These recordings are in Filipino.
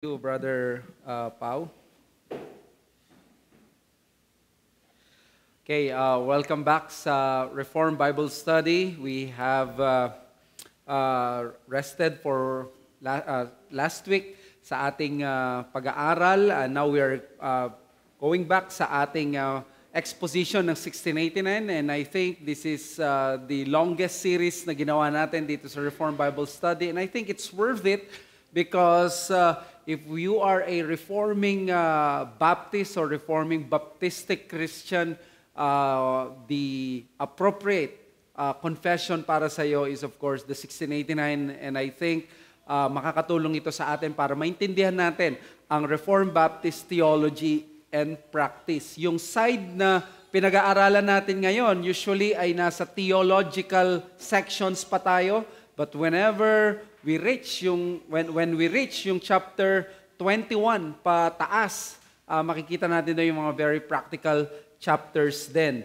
You, Brother Pau. Okay, welcome back sa Reformed Bible Study. We have rested for last week sa ating pag-aaral. Now we are going back sa ating exposition ng 1689, and I think this is the longest series na ginawa natin dito sa Reformed Bible Study, and I think it's worth it because if you are a reforming Baptist or reforming Baptistic Christian, the appropriate confession para sa iyo is of course the 1689, and I think makakatulong ito sa atin para maintindihan natin ang Reformed Baptist theology and practice. Yung side na pinag-aaralan natin ngayon, usually ay nasa theological sections pa tayo, but whenever we reach when we reach yung chapter 21 pataas, makikita natin doon yung mga very practical chapters din.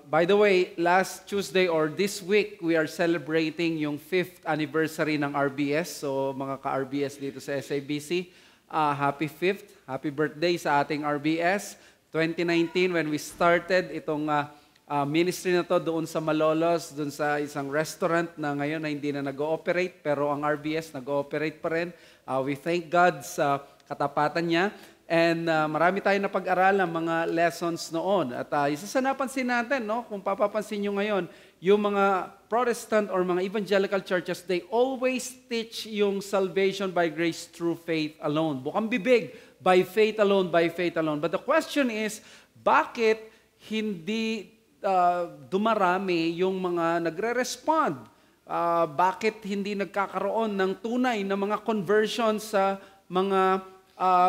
By the way, last Tuesday or this week, we are celebrating yung 5th anniversary ng RBS. So mga ka-RBS dito sa SABC, happy 5th, happy birthday sa ating RBS. 2019 when we started itong ministry na to doon sa Malolos, doon sa isang restaurant na ngayon na hindi na nag-ooperate, pero ang RBS nag-ooperate pa rin. We thank God sa katapatan niya. And marami tayong napag-aralan mga lessons noon. At isa sa napansin natin, no, kung papapansin nyo ngayon, yung mga Protestant or mga evangelical churches, they always teach yung salvation by grace through faith alone. Bukang bibig, by faith alone, by faith alone. But the question is, bakit hindi dumarami yung mga nagre-respond? Bakit hindi nagkakaroon ng tunay na mga conversions sa mga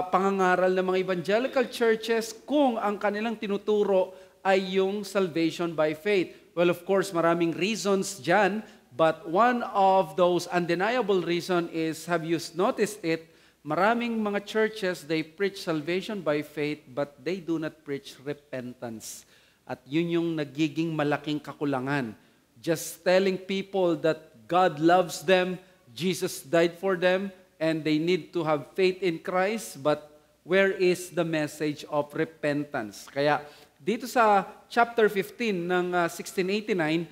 pangangaral ng mga evangelical churches kung ang kanilang tinuturo ay yung salvation by faith? Well, of course, maraming reasons dyan, but one of those undeniable reason is, have you noticed it? Maraming mga churches, they preach salvation by faith, but they do not preach repentance. At yun yung nagiging malaking kakulangan. Just telling people that God loves them, Jesus died for them, and they need to have faith in Christ, but where is the message of repentance? Kaya dito sa chapter 15 ng 1689,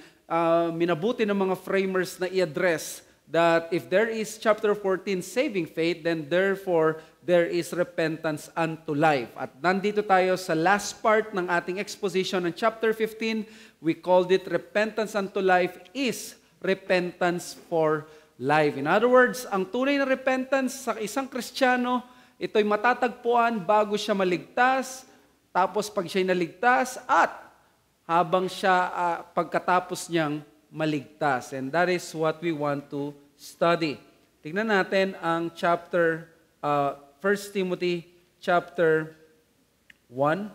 minabuti ng mga framers na i-address that if there is chapter 14 saving faith, then therefore there is repentance unto life. At nandito tayo sa last part ng ating exposition ng chapter 15. We called it repentance unto life is repentance for life. In other words, ang tunay na repentance sa isang Kristiyano, ito'y matatagpuan bago siya maligtas, tapos pag siya'y naligtas, at habang siya pagkatapos niyang maligtas. And that is what we want to study. Tingnan natin ang chapter 1 Timothy chapter 1.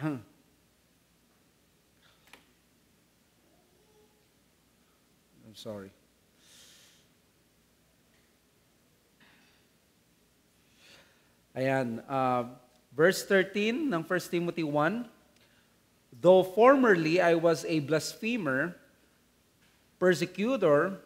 I'm sorry. Ayan, verse 13 ng 1 Timothy 1. Though formerly I was a blasphemer, persecutor,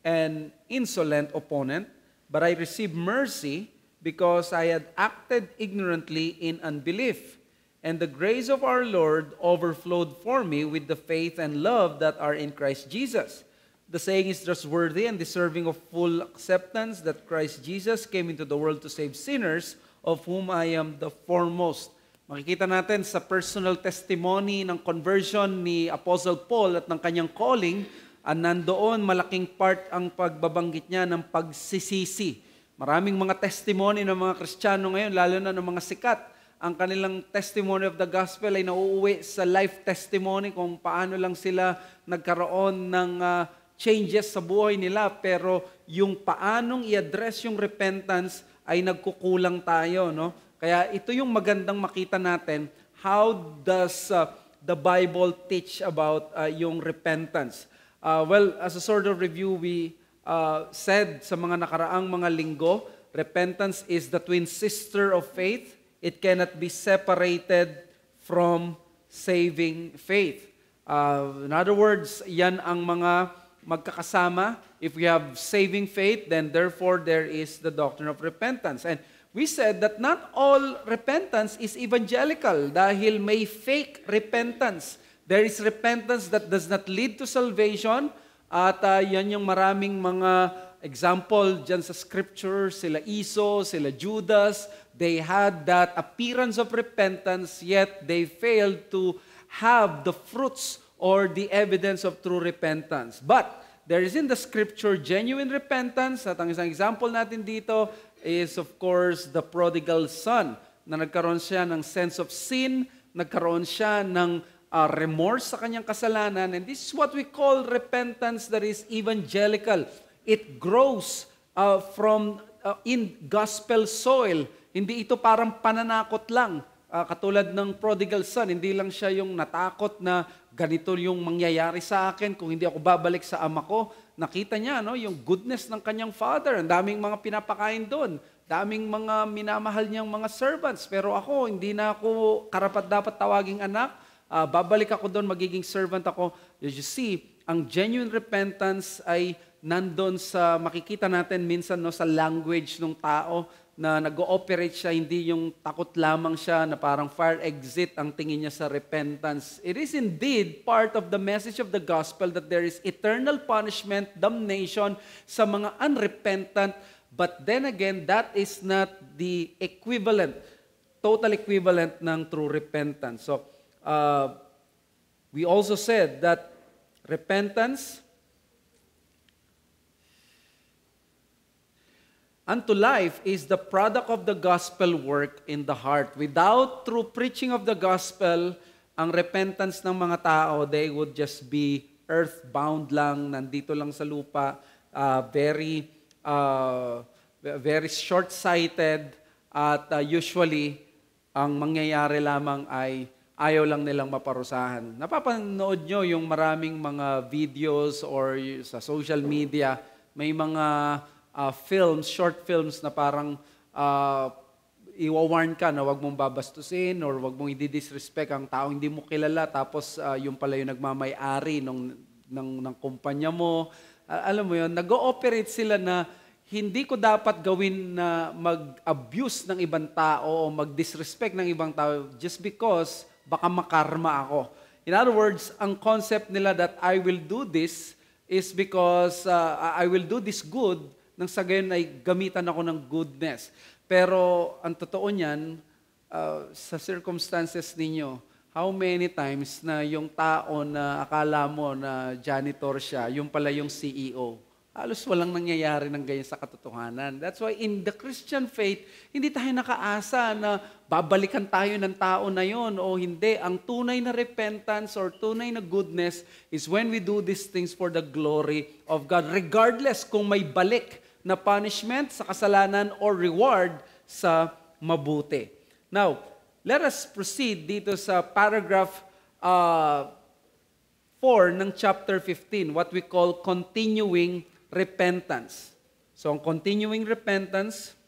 and insolent opponent, but I received mercy because I had acted ignorantly in unbelief. And the grace of our Lord overflowed for me with the faith and love that are in Christ Jesus. The saying is trustworthy and deserving of full acceptance that Christ Jesus came into the world to save sinners, of whom I am the foremost. Makikita natin sa personal testimony ng conversion ni Apostle Paul at ng kanyang calling, nandoon malaking part ang pagbabanggit niya ng pagsisisi. Maraming mga testimony ng mga Kristiyano ngayon, lalo na ng mga sikat, ang kanilang testimony of the gospel ay nauuwi sa life testimony kung paano lang sila nagkaroon ng changes sa buhay nila, pero yung paanong i-address yung repentance ay nagkukulang tayo, no? Kaya ito yung magandang makita natin, how does the Bible teach about yung repentance? Well, as a sort of review, we said sa mga nakaraang mga linggo, repentance is the twin sister of faith. It cannot be separated from saving faith. In other words, yan ang mga magkakasama. If we have saving faith, then therefore there is the doctrine of repentance. And we said that not all repentance is evangelical dahil may fake repentance. There is repentance that does not lead to salvation at yan yung maraming mga example dyan sa scripture, sila Esau, sila Judas, they had that appearance of repentance yet they failed to have the fruits or the evidence of true repentance. But there is in the scripture genuine repentance at ang isang example natin dito is of course the prodigal son na nagkaroon siya ng sense of sin, nagkaroon siya ng remorse sa kanyang kasalanan, and this is what we call repentance that is evangelical. It grows from in gospel soil. Hindi ito parang pananakot lang. Katulad ng prodigal son, hindi lang siya yung natakot na ganito yung mangyayari sa akin kung hindi ako babalik sa ama ko. Nakita niya yung goodness ng kanyang father. Ang daming mga pinapakain doon. Daming mga minamahal niyang mga servants. Pero ako, hindi na ako karapat-dapat tawaging anak. Babalik ako doon, magiging servant ako. You see, ang genuine repentance ay nandun sa, makikita natin minsan sa language ng tao na nag-ooperate siya, hindi yung takot lamang siya na parang fire exit ang tingin niya sa repentance. It is indeed part of the message of the gospel that there is eternal punishment, damnation sa mga unrepentant, but then again, that is not the equivalent, total equivalent ng true repentance. So, we also said that repentance unto life is the product of the gospel work in the heart. Without true preaching of the gospel, ang repentance ng mga tao, they would just be earthbound lang, nandito lang sa lupa, very short-sighted, at usually, ang mangyayari lamang ay ayaw lang nilang maparusahan. Napapanood nyo yung maraming mga videos or sa social media, may mga films, short films na parang iwawarn ka na wag mong babastusin or wag mong i-disrespect ang taong hindi mo kilala tapos yung pala yung nagmamay-ari ng kumpanya mo. Alam mo yun, nag-ooperate sila na hindi ko dapat gawin na mag-abuse ng ibang tao o mag-disrespect ng ibang tao just because baka makarma ako. In other words, ang concept nila that I will do this is because I will do this good nang sa gayon ay gamitan ako ng goodness. Pero ang totoo niyan, sa circumstances ninyo, how many times na yung tao na akala mo na janitor siya, yung pala yung CEO, halos walang nangyayari ng ganyan sa katotohanan. That's why in the Christian faith, hindi tayo nakaasa na babalikan tayo ng tao na yon o hindi. Ang tunay na repentance or tunay na goodness is when we do these things for the glory of God, regardless kung may balik na punishment sa kasalanan or reward sa mabuti. Now, let us proceed dito sa paragraph 4 ng chapter 15, what we call continuing repentance. So, ang continuing repentance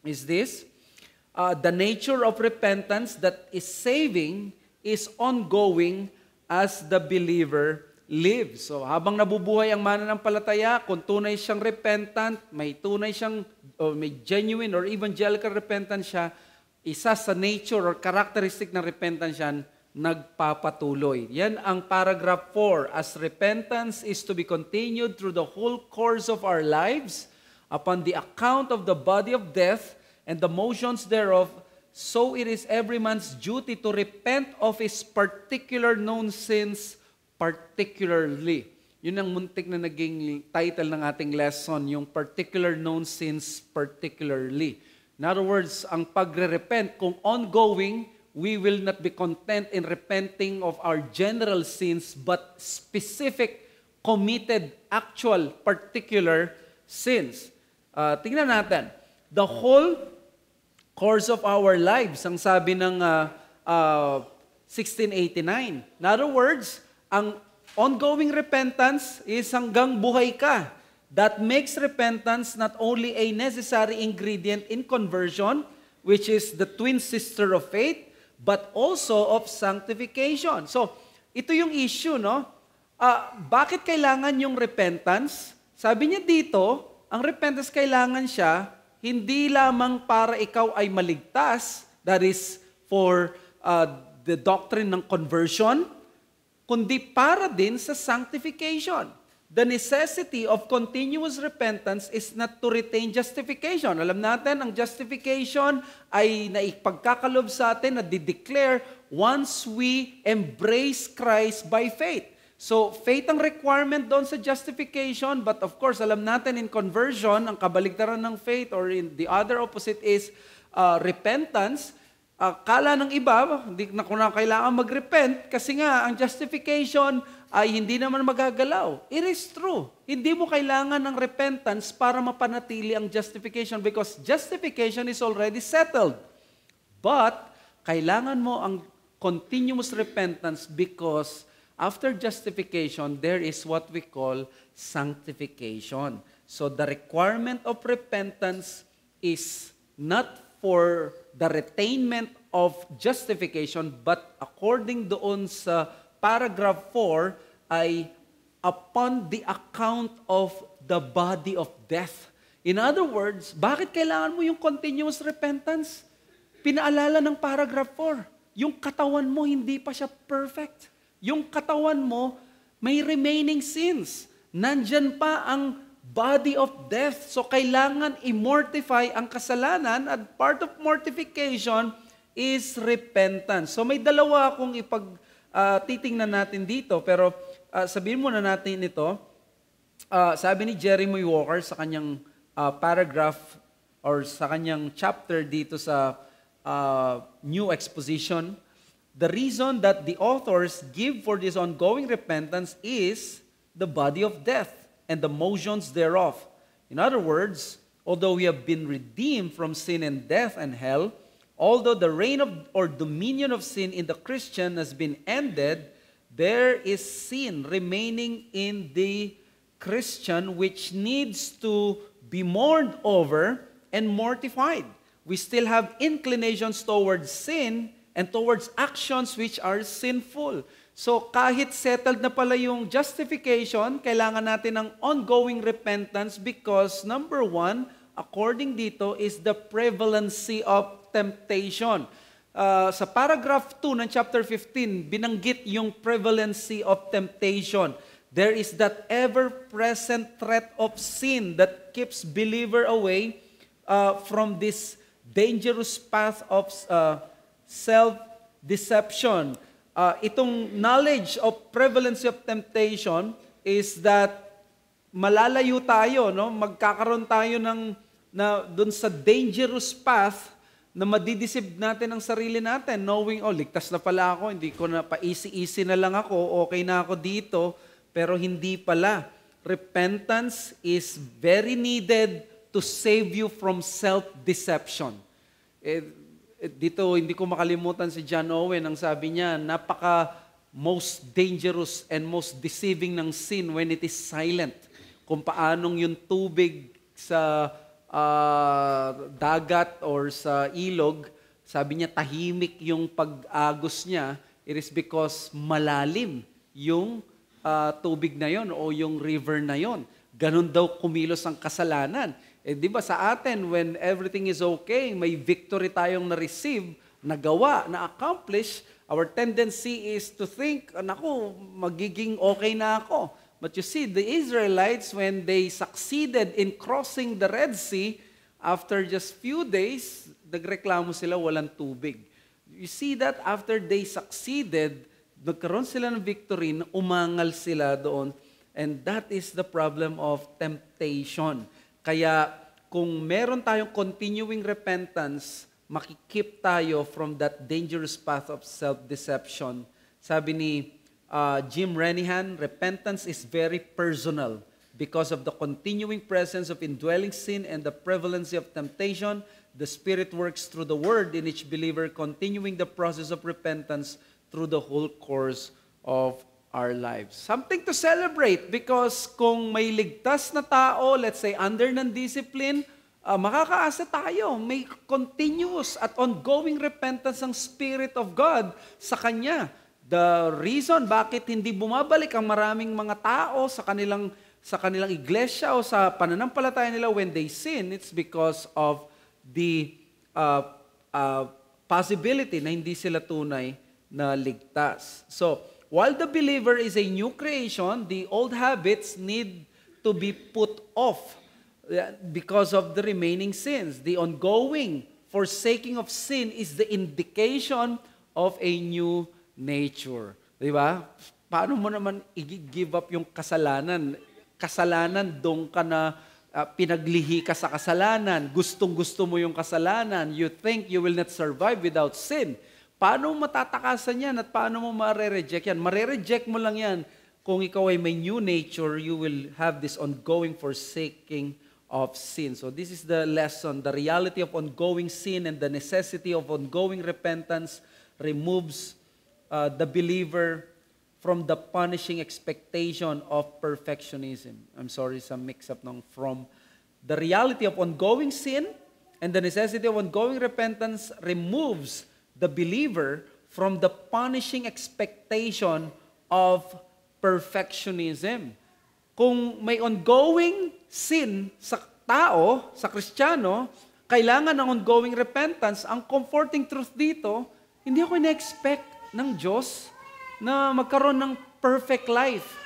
is this. The nature of repentance that is saving is ongoing as the believer lives. So, habang nabubuhay ang mananampalataya, kung tunay siyang repentant, may tunay siyang, may genuine or evangelical repentance siya, isa sa nature or characteristic ng repentance yan, nagpapatuloy. Yan ang paragraph 4. As repentance is to be continued through the whole course of our lives, upon the account of the body of death and the motions thereof, so it is every man's duty to repent of his particular known sins particularly. Yun ang muntik na naging title ng ating lesson, yung particular known sins particularly. In other words, ang pagre-repent, kung ongoing, we will not be content in repenting of our general sins, but specific, committed, actual, particular sins. Tingnan natin. The whole course of our lives, ang sabi ng 1689. In other words, ang ongoing repentance is hanggang buhay ka. That makes repentance not only a necessary ingredient in conversion, which is the twin sister of faith, but also of sanctification. So, ito yung issue, no? Bakit kailangan yung repentance? Sabi niya dito, ang repentance kailangan siya hindi lamang para ikaw ay maligtas, that is for the doctrine ng conversion, kundi para din sa sanctification. The necessity of continuous repentance is not to retain justification. Alam natin, ang justification ay naipagkakalob sa atin na di-declare once we embrace Christ by faith. So, faith ang requirement doon sa justification, but of course, alam natin in conversion, ang kabaligtaran ng faith or in the other opposite is repentance. Kala ng iba, hindi na kailangan mag-repent kasi nga ang justification ay hindi naman magagalaw. It is true. Hindi mo kailangan ng repentance para mapanatili ang justification because justification is already settled. But, kailangan mo ang continuous repentance because after justification, there is what we call sanctification. So, the requirement of repentance is not for the retainment of justification, but according doon sa paragraph 4, ay upon the account of the body of death. In other words, bakit kailangan mo yung continuous repentance? Pinaalala ng paragraph 4, yung katawan mo hindi pa siya perfect. Yung katawan mo may remaining sins. Nandyan pa ang body of death. So kailangan i-mortify ang kasalanan at part of mortification is repentance. So may dalawa akong titingnan natin dito, pero sabihin muna natin ito. Sabi ni Jeremy Walker sa kanyang paragraph or sa kanyang chapter dito sa New Exposition, the reason that the authors give for this ongoing repentance is the body of death and the motions thereof. In other words, although we have been redeemed from sin and death and hell, although the reign of or dominion of sin in the Christian has been ended, there is sin remaining in the Christian which needs to be mourned over and mortified. We still have inclinations towards sin and towards actions which are sinful. So kahit settled na pala yung justification, kailangan natin ng ongoing repentance because number one, according dito, is the prevalency of temptation. Sa paragraph 2 ng chapter 15, binanggit yung prevalency of temptation. There is that ever-present threat of sin that keeps believer away from this dangerous path of self-deception. Itong knowledge of prevalency of temptation is that malalayo tayo, no? Magkakaroon tayo dun sa dangerous path na madideceive natin ang sarili natin, knowing, ligtas na pala ako, hindi ko na pa-easy-easy na lang ako, okay na ako dito, pero hindi pala. Repentance is very needed to save you from self-deception. Dito, hindi ko makalimutan si John Owen, ang sabi niya, most dangerous and most deceiving ng sin when it is silent. Kung paanong yung tubig sa dagat or sa ilog, sabi niya tahimik yung pag-agos niya, it is because malalim yung tubig na yon o yung river na yon. Ganun daw kumilos ang kasalanan. Di ba sa atin, when everything is okay, may victory tayong na-receive, nagawa, na-accomplish, our tendency is to think, naku, magiging okay na ako. But you see, the Israelites, when they succeeded in crossing the Red Sea, after just few days, nagreklamo sila walang tubig. You see that after they succeeded, nagkaroon sila ng victory, umangal sila doon. And that is the problem of temptation. Kaya kung meron tayong continuing repentance, makikip tayo from that dangerous path of self-deception. Sabi ni Jim Renihan, repentance is very personal because of the continuing presence of indwelling sin and the prevalency of temptation. The Spirit works through the Word in each believer, continuing the process of repentance through the whole course of our lives. Something to celebrate because kung may ligtas na tao, let's say under ng discipline, makakaasa tayo. May continuous at ongoing repentance ang Spirit of God sa Kanya. the reason bakit hindi bumabalik ang maraming mga tao sa kanilang iglesia o sa pananampalataya nila when they sin, it's because of the possibility na hindi sila tunay na ligtas. So, while the believer is a new creation, the old habits need to be put off because of the remaining sins. The ongoing forsaking of sin is the indication of a new nature. Di ba? Paano mo naman i-give up yung kasalanan? Kasalanan, doon ka na pinaglihi ka sa kasalanan. Gustong-gusto mo yung kasalanan. You think you will not survive without sin. Paano matatakasan yan at paano mo ma-reject yan? Ma-reject mo lang yan kung ikaw ay may new nature, you will have this ongoing forsaking of sin. So this is the lesson. The reality of ongoing sin and the necessity of ongoing repentance removes the believer from the punishing expectation of perfectionism. I'm sorry, some mix-up ng from. The reality of ongoing sin and the necessity of ongoing repentance removes the believer from the punishing expectation of perfectionism. Kung may ongoing sin sa tao, sa Kristiyano, kailangan ng ongoing repentance. Ang comforting truth dito, hindi ako ina-expect ng Diyos na magkaroon ng perfect life.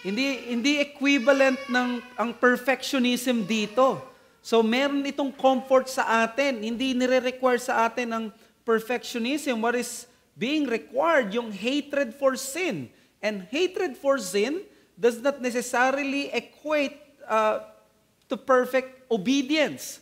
Hindi equivalent ng ang perfectionism dito. So meron itong comfort sa atin. Hindi nire-require sa atin ang perfectionism. What is being required, yung hatred for sin. And hatred for sin does not necessarily equate to perfect obedience.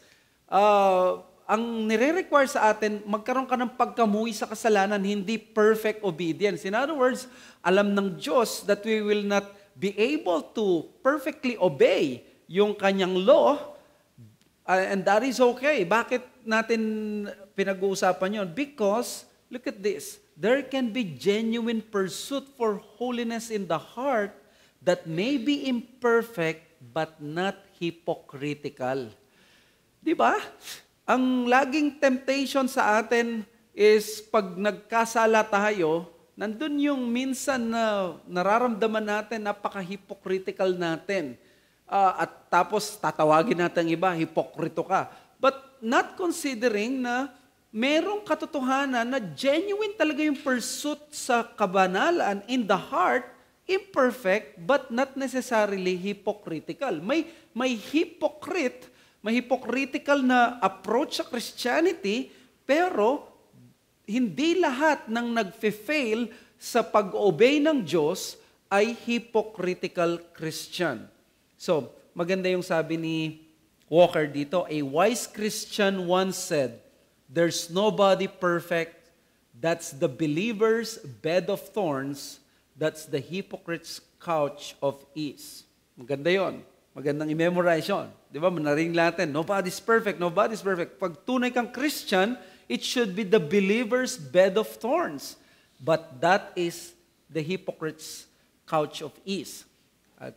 Ang nire-require sa atin, magkaroon ka ng pagkamuhi sa kasalanan, hindi perfect obedience. In other words, alam ng Diyos that we will not be able to perfectly obey yung kanyang law, and that is okay. Bakit natin pinag-uusapan yun? Because, look at this, there can be genuine pursuit for holiness in the heart that may be imperfect but not hypocritical. Di ba? Ang laging temptation sa atin is pag nagkasala tayo, nandun yung minsan na nararamdaman natin, napaka-hypocritical natin. At tapos tatawagin natin iba, hipokrito ka. But not considering na merong katotohanan na genuine talaga yung pursuit sa kabanalan in the heart, imperfect but not necessarily hypocritical. May hypocritical na approach sa Christianity, pero hindi lahat ng nagfe-fail sa pag-obey ng Diyos ay hypocritical Christian. So, maganda yung sabi ni Walker dito, a wise Christian once said, "There's nobody perfect, that's the believer's bed of thorns, that's the hypocrite's couch of ease." Maganda yon. Magandang i-memorize yun. Di ba? Manaring natin, nobody's perfect, nobody's perfect. Pag tunay kang Christian, it should be the believer's bed of thorns. But that is the hypocrite's couch of ease.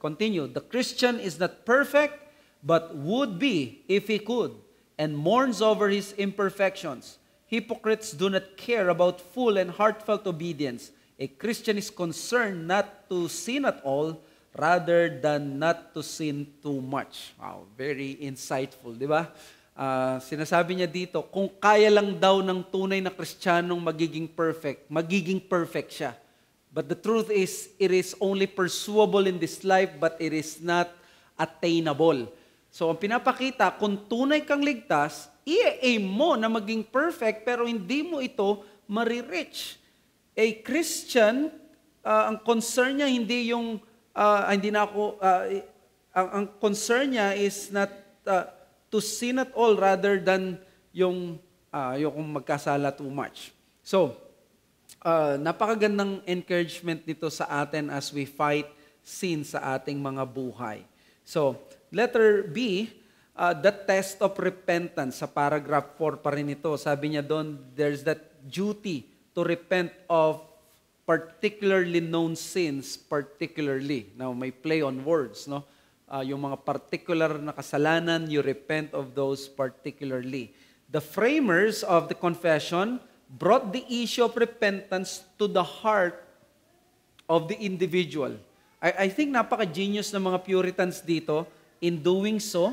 Continue. The Christian is not perfect, but would be if he could, and mourns over his imperfections. Hypocrites do not care about full and heartfelt obedience. A Christian is concerned not to sin at all, rather than not to sin too much. Wow, very insightful, di ba? Sinasabi niya dito, kung kaya lang daw ng tunay na Kristiyanong magiging perfect siya. But the truth is, it is only pursuable in this life, but it is not attainable. So, ang pinapakita, kung tunay kang ligtas, i-aim mo na maging perfect, pero hindi mo ito marireach. A Christian, ang concern niya hindi yung ang concern niya is not to sin at all rather than yung magkasala too much. So, napakagandang encouragement nito sa atin as we fight sin sa ating mga buhay. So, letter B, the test of repentance. Sa paragraph 4 pa rin ito. Sabi niya doon, there's that duty to repent of particularly known sins, particularly. Now, may play on words, no? Yung mga particular na kasalanan, you repent of those particularly. The framers of the confession brought the issue of repentance to the heart of the individual. I think napaka-genius ng mga Puritans dito in doing so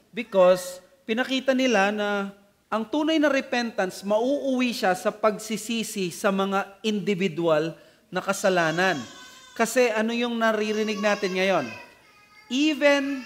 because pinakita nila na ang tunay na repentance, mauuwi siya sa pagsisisi sa mga individual na kasalanan. Kasi ano yung naririnig natin ngayon? Even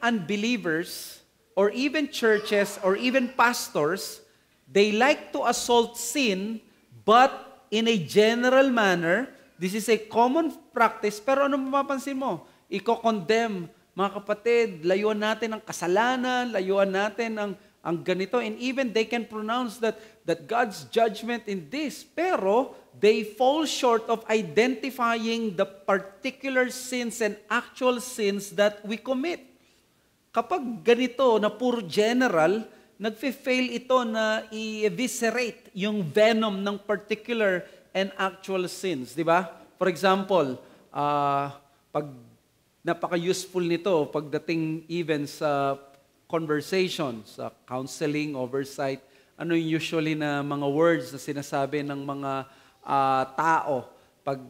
unbelievers or even churches or even pastors, they like to assault sin, but in a general manner. This is a common practice, pero ano mapapansin mo? Iko-condemn, mga kapatid, layuan natin ang kasalanan, layuan natin ang ganito, and even they can pronounce that God's judgment in this, pero they fall short of identifying the particular sins and actual sins that we commit. Kapag ganito na puro general, nagfe-fail ito na i-eviscerate yung venom ng particular and actual sins, di ba? For example, pag napaka-useful nito pagdating even sa conversation, sa counseling, oversight, ano yung usually na mga words na sinasabi ng mga tao pag,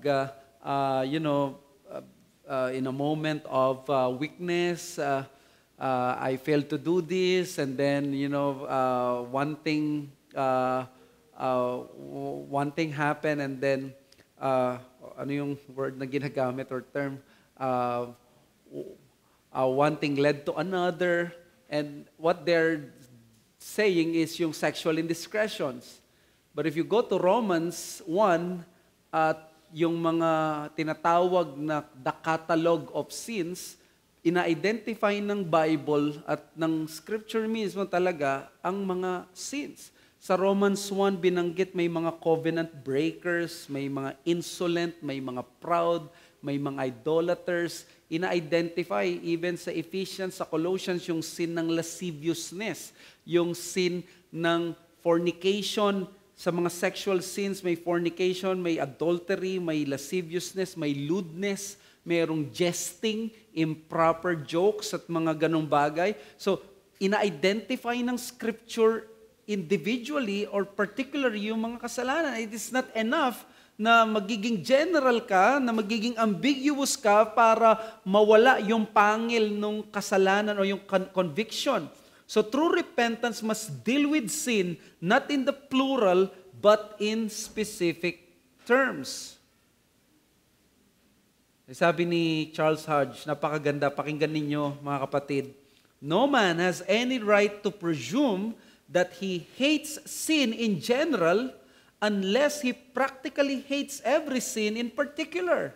in a moment of weakness, I failed to do this, and then, one thing happened, and then, ano yung word na ginagamit or term? One thing led to another, and what they're saying is yung sexual indiscretions. But if you go to Romans 1, yung mga tinatawag na the catalog of sins, ina-identify ng Bible at ng Scripture mismo talaga ang mga sins. Sa Romans 1, binanggit may mga covenant breakers, may mga insolent, may mga proud, may mga idolaters. Ina-identify even sa Ephesians, sa Colossians, yung sin ng lasciviousness, yung sin ng fornication. Sa mga sexual sins, may fornication, may adultery, may lasciviousness, may lewdness, mayroong jesting, improper jokes at mga ganong bagay. So, ina-identify ng Scripture individually or particularly yung mga kasalanan. It is not enough na magiging general ka, na magiging ambiguous ka para mawala yung pangil ng kasalanan o yung conviction. So true repentance must deal with sin not in the plural but in specific terms. Sabi ni Charles Hodge, napakaganda, pakinggan ninyo mga kapatid. No man has any right to presume that he hates sin in general unless he practically hates every sin in particular.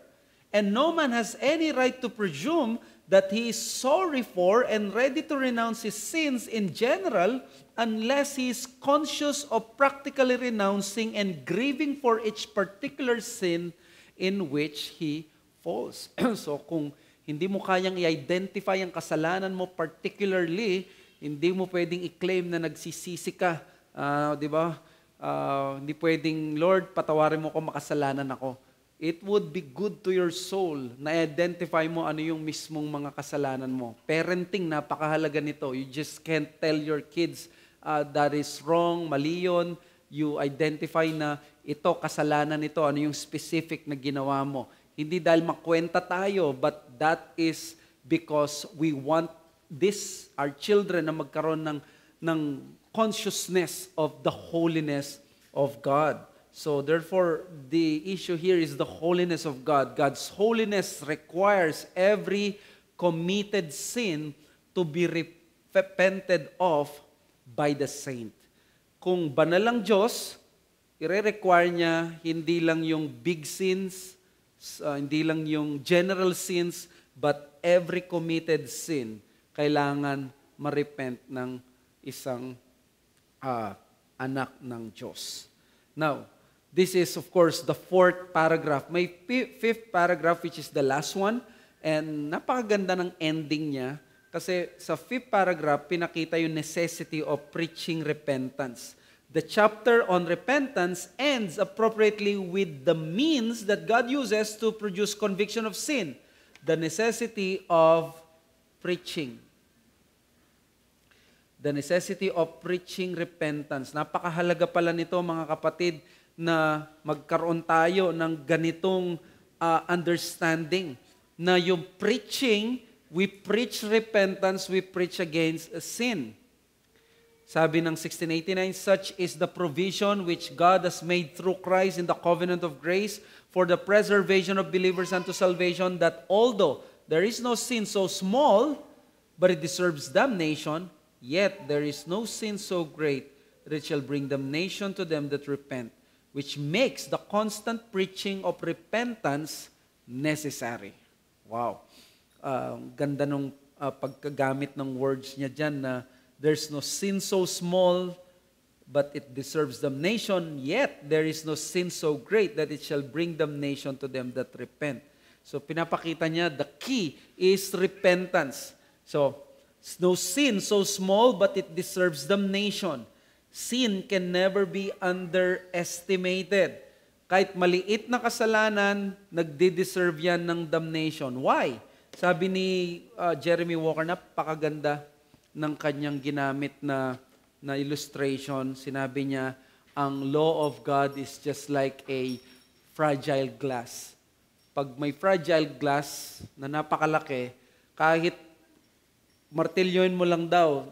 And no man has any right to presume that he is sorry for and ready to renounce his sins in general unless he is conscious of practically renouncing and grieving for each particular sin in which he falls. So kung hindi mo kayang i-identify ang kasalanan mo particularly, hindi mo pwedeng i-claim na nagsisisi ka. Di ba? Hindi pwedeng, Lord, patawarin mo ko, makasalanan ako. It would be good to your soul na identify mo ano yung mismong mga kasalanan mo. Parenting, napakahalaga nito. You just can't tell your kids that is wrong, mali yun. You identify na ito, kasalanan nito, ano yung specific na ginawa mo. Hindi dahil makwenta tayo, but that is because we want our children na magkaroon ng consciousness of the holiness of God. So therefore, the issue here is the holiness of God. God's holiness requires every committed sin to be repented of by the saint. Kung banal ang Diyos, i-require niya hindi lang yung big sins, hindi lang yung general sins, but every committed sin kailangan ma-repent ng isang anak ng Diyos. Now, this is of course the fourth paragraph. May fifth paragraph which is the last one, and napakaganda ng ending niya kasi sa fifth paragraph pinakita yung necessity of preaching repentance. The chapter on repentance ends appropriately with the means that God uses to produce conviction of sin, the necessity of preaching. The necessity of preaching repentance. Napakahalaga pala nito mga kapatid na magkaroon tayo ng ganitong understanding na yung preaching, we preach repentance, we preach against sin. Sabi ng 1689, such is the provision which God has made through Christ in the covenant of grace for the preservation of believers unto salvation, that although there is no sin so small, but it deserves damnation, yet there is no sin so great that it shall bring damnation to them that repent, which makes the constant preaching of repentance necessary. Wow. Ganda nung pagkagamit ng words niya dyan na there's no sin so small, but it deserves damnation, yet there is no sin so great that it shall bring damnation to them that repent. So pinapakita niya, the key is repentance. So, no sin so small, but it deserves damnation. Sin can never be underestimated. Kahit maliit na kasalanan, nagde-deserve yan ng damnation. Why? Sabi ni Jeremy Walker, napakaganda ng kanyang ginamit na illustration. Sinabi niya, ang law of God is just like a fragile glass. Pag may fragile glass na napakalaki, kahit martilyoin mo lang daw,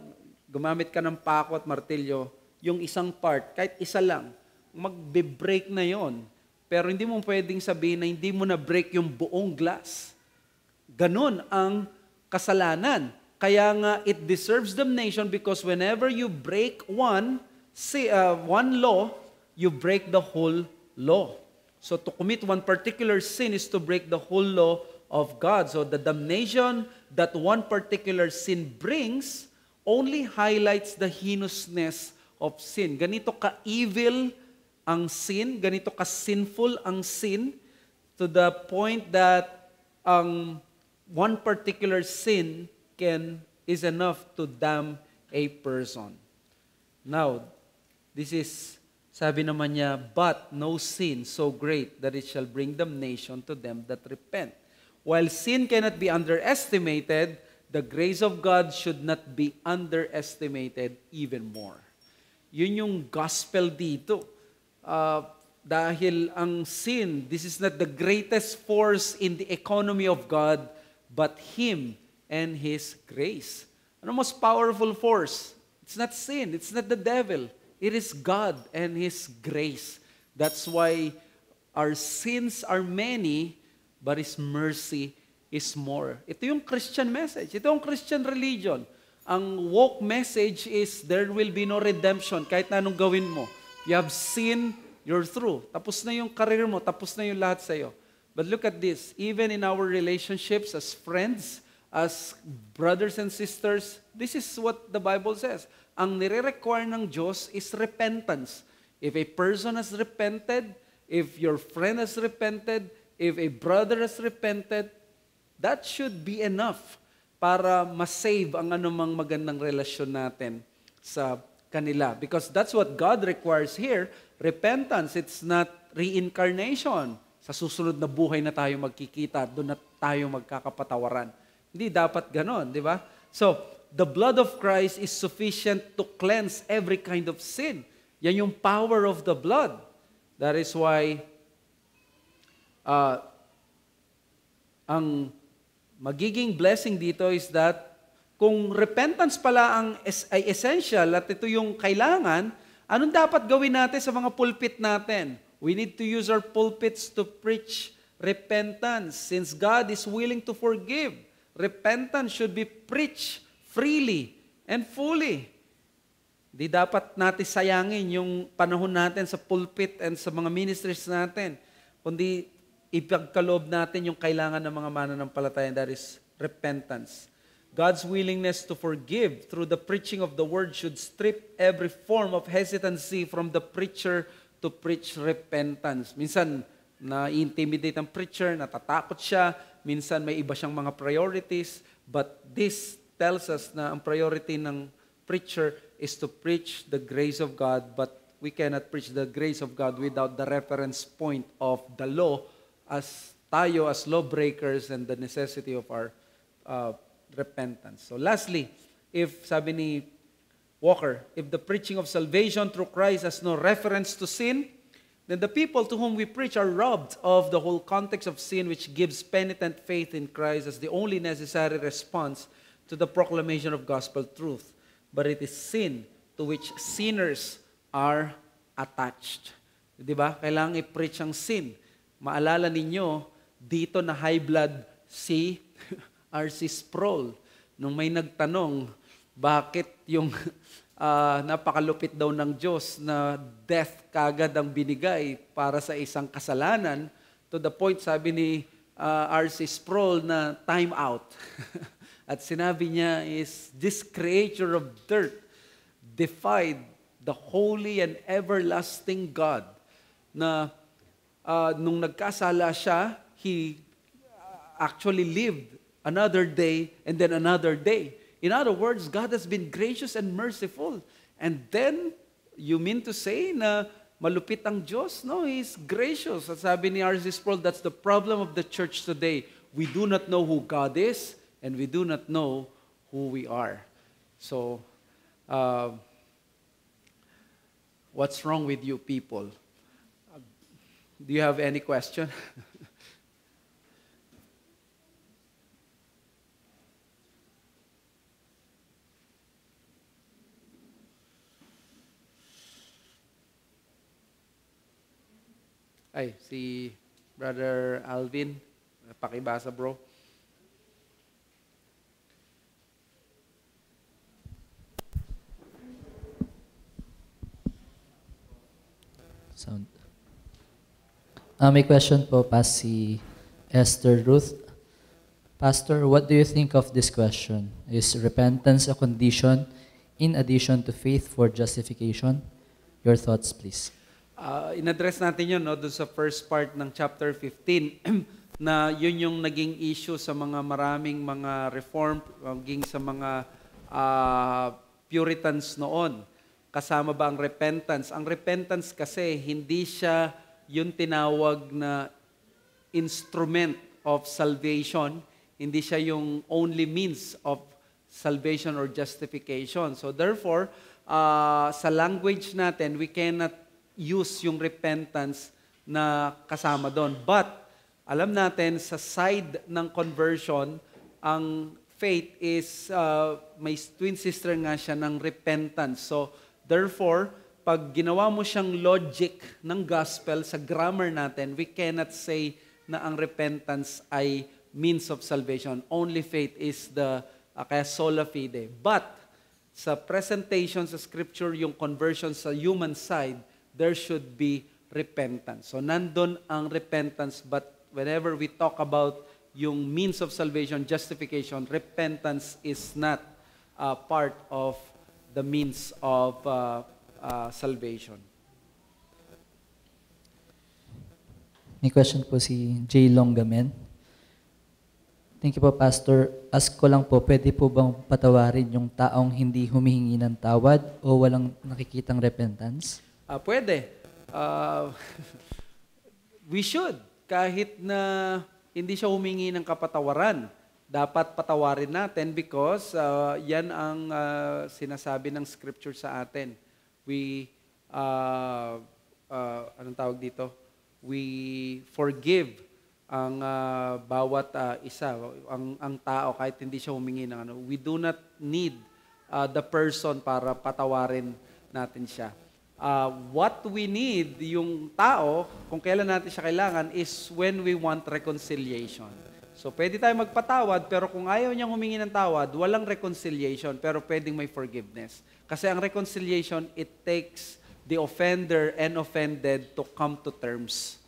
gumamit ka ng pako at martilyo, yung isang part, kahit isa lang, magbe-break na yon. Pero hindi mo pwedeng sabihin na hindi mo na-break yung buong glass. Ganon ang kasalanan. Kaya nga, it deserves damnation because whenever you break one law, you break the whole law. So to commit one particular sin is to break the whole law of God. So the damnation that one particular sin brings only highlights the heinousness of sin. Ganito ka-evil ang sin, ganito ka-sinful ang sin, to the point that ang one particular sin is enough to damn a person. Now, this is, sabi naman niya, but no sin so great that it shall bring damnation to them that repent. While sin cannot be underestimated, the grace of God should not be underestimated even more. Yun yung gospel dito. Dahil ang sin, this is not the greatest force in the economy of God, but Him and His grace. Ano most powerful force? It's not sin, it's not the devil. It is God and His grace. That's why our sins are many, but His mercy is more. Ito yung Christian message. Ito yung Christian religion. Ang woke message is there will be no redemption kahit na anong gawin mo. You have sinned, you're through. Tapos na yung career mo, tapos na yung lahat sa'yo. But look at this. Even in our relationships as friends, as brothers and sisters, this is what the Bible says. Ang nire-require ng Diyos is repentance. If a person has repented, if your friend has repented, if a brother has repented, that should be enough para ma-save ang anumang magandang relasyon natin sa kanila. Because that's what God requires here. Repentance, it's not reincarnation. Sa susunod na buhay na tayo magkikita, doon na tayo magkakapatawaran. Hindi dapat ganon, di ba? So, the blood of Christ is sufficient to cleanse every kind of sin. Yan yung power of the blood. That is why ang magiging blessing dito is that kung repentance pala ay essential at ito yung kailangan, anong dapat gawin natin sa mga pulpit natin? We need to use our pulpits to preach repentance. Since God is willing to forgive, repentance should be preached freely and fully. Di dapat natin sayangin yung panahon natin sa pulpit and sa mga ministries natin, kundi ipagkaloob natin yung kailangan ng mga mananampalataya, that is repentance. God's willingness to forgive through the preaching of the word should strip every form of hesitancy from the preacher to preach repentance. Minsan, na-intimidate ang preacher, natatakot siya, minsan may iba siyang mga priorities, but this tells us na ang priority ng preacher is to preach the grace of God, but we cannot preach the grace of God without the reference point of the law as tayo as lawbreakers and the necessity of our repentance. So lastly, if sabi ni Walker, if the preaching of salvation through Christ has no reference to sin, then the people to whom we preach are robbed of the whole context of sin, which gives penitent faith in Christ as the only necessary response to the proclamation of gospel truth. But it is sin to which sinners are attached. Di ba? Kailangan i-preach ang sin. Maalala ninyo, dito na high blood si R.C. Sproul. Nung may nagtanong, bakit yung napakalupit daw ng Diyos na death kagad ang binigay para sa isang kasalanan, to the point, sabi ni R.C. Sproul na time out. At sinabi niya is, this creature of dirt defied the holy and everlasting God na nung nagkasala siya, he actually lived another day and then another day. In other words, God has been gracious and merciful. And then, you mean to say na malupit ang Diyos? No, He's gracious. At sabi ni R.C. Sproul, that's the problem of the church today. We do not know who God is and we do not know who we are. So, what's wrong with you people? Do you have any question? Ay, si Brother Alvin, pakibasa bro. Sound. May question po pa si Esther Ruth. Pastor, what do you think of this question? Is repentance a condition in addition to faith for justification? Your thoughts, please. In-address natin yun, no, doon sa first part ng chapter 15, na yun yung naging issue sa mga maraming mga reform, maging sa mga Puritans noon. Kasama ba ang repentance? Ang repentance kasi, hindi siya yung tinawag na instrument of salvation, hindi siya yung only means of salvation or justification. So therefore, sa language natin, we cannot use yung repentance na kasama doon. But, alam natin, sa side ng conversion, ang faith is, may twin sister nga siya ng repentance. So, therefore, pag ginawa mo siyang logic ng gospel sa grammar natin, we cannot say na ang repentance ay means of salvation. Only faith is the, kaya sola fide. But, sa presentation sa scripture, yung conversion sa human side, there should be repentance. So, nandun ang repentance, but whenever we talk about yung means of salvation, justification, repentance is not part of the means of salvation. May question po si J. Longamen. Thank you po, Pastor. Ask ko lang po, pwede po bang patawarin yung taong hindi humihingi ng tawad o walang nakikitang repentance? Pwede. We should. Kahit na hindi siya humingi ng kapatawaran, dapat patawarin natin because yan ang sinasabi ng scripture sa atin. We, anong tawag dito? We forgive ang bawat isa, ang tao kahit hindi siya humingi ng ano. We do not need the person para patawarin natin siya. What we need, yung tao, kung kailan natin siya kailangan, is when we want reconciliation. So, pwede tayo magpatawad, pero kung ayaw niyang humingi ng tawad, walang reconciliation, pero pwedeng may forgiveness. Kasi ang reconciliation, it takes the offender and offended to come to terms.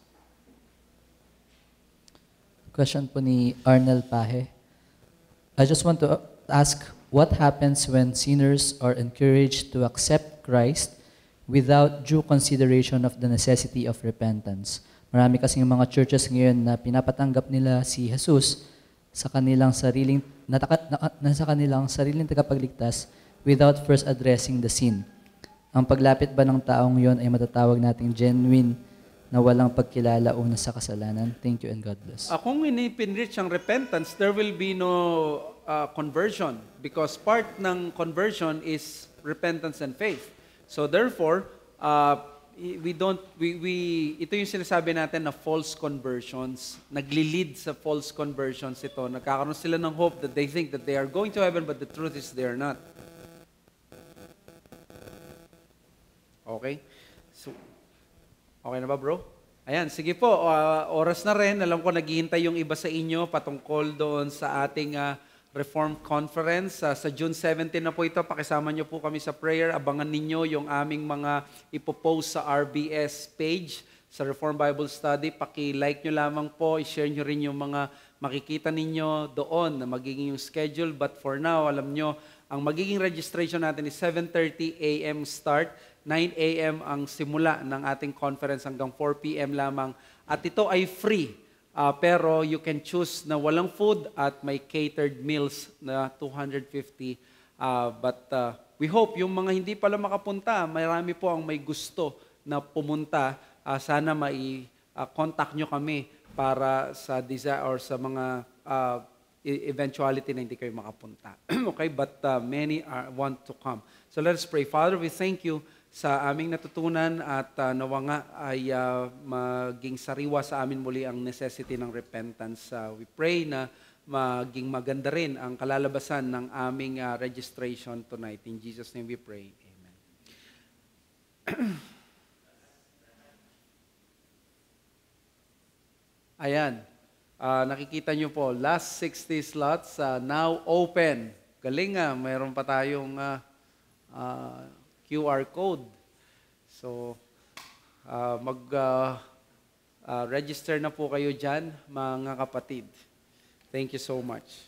Question po ni Arnel Pahe. I just want to ask, what happens when sinners are encouraged to accept Christ without due consideration of the necessity of repentance? Marami kasing mga churches ngayon na pinapatanggap nila si Jesus sa kanilang sariling tagapagligtas without first addressing the sin. Ang paglapit ba ng taong yon ay matatawag nating genuine na walang pagkilala una sa kasalanan? Thank you and God bless. Kung pinreach ang repentance, there will be no conversion because part ng conversion is repentance and faith. So therefore, ito yung sinasabi natin na false conversions. Nagli-lead sa false conversions ito. Nagkakaroon sila ng hope that they think that they are going to heaven, but the truth is they are not. Okay? So, okay na ba, bro? Ayan, sige po. Oras na rin. Alam ko naghihintay yung iba sa inyo patungkol doon sa ating Reformed Conference. Sa June 17 na po ito, pakisama nyo po kami sa prayer. Abangan ninyo yung aming mga ipopost sa RBS page sa Reformed Bible Study. Paki-like nyo lamang po, i-share nyo rin yung mga makikita ninyo doon na magiging yung schedule. But for now, alam nyo, ang magiging registration natin is 7:30 a.m. start, 9 a.m. ang simula ng ating conference hanggang 4 p.m. lamang. At ito ay free. Pero you can choose na walang food at may catered meals na 250. But we hope yung mga hindi pala makapunta, marami po ang may gusto na pumunta. Sana contact nyo kami para sa desire or sa mga eventuality na hindi kayo makapunta. Okay? But many want to come. So let us pray. Father, we thank you sa aming natutunan at nawa nga ay maging sariwa sa amin muli ang necessity ng repentance. We pray na maging maganda rin ang kalalabasan ng aming registration tonight. In Jesus' name we pray. Amen. Ayan. Nakikita nyo po, last 60 slots now open. Galing nga, mayroon pa tayong QR code. So, mag-register na po kayo dyan, mga kapatid. Thank you so much.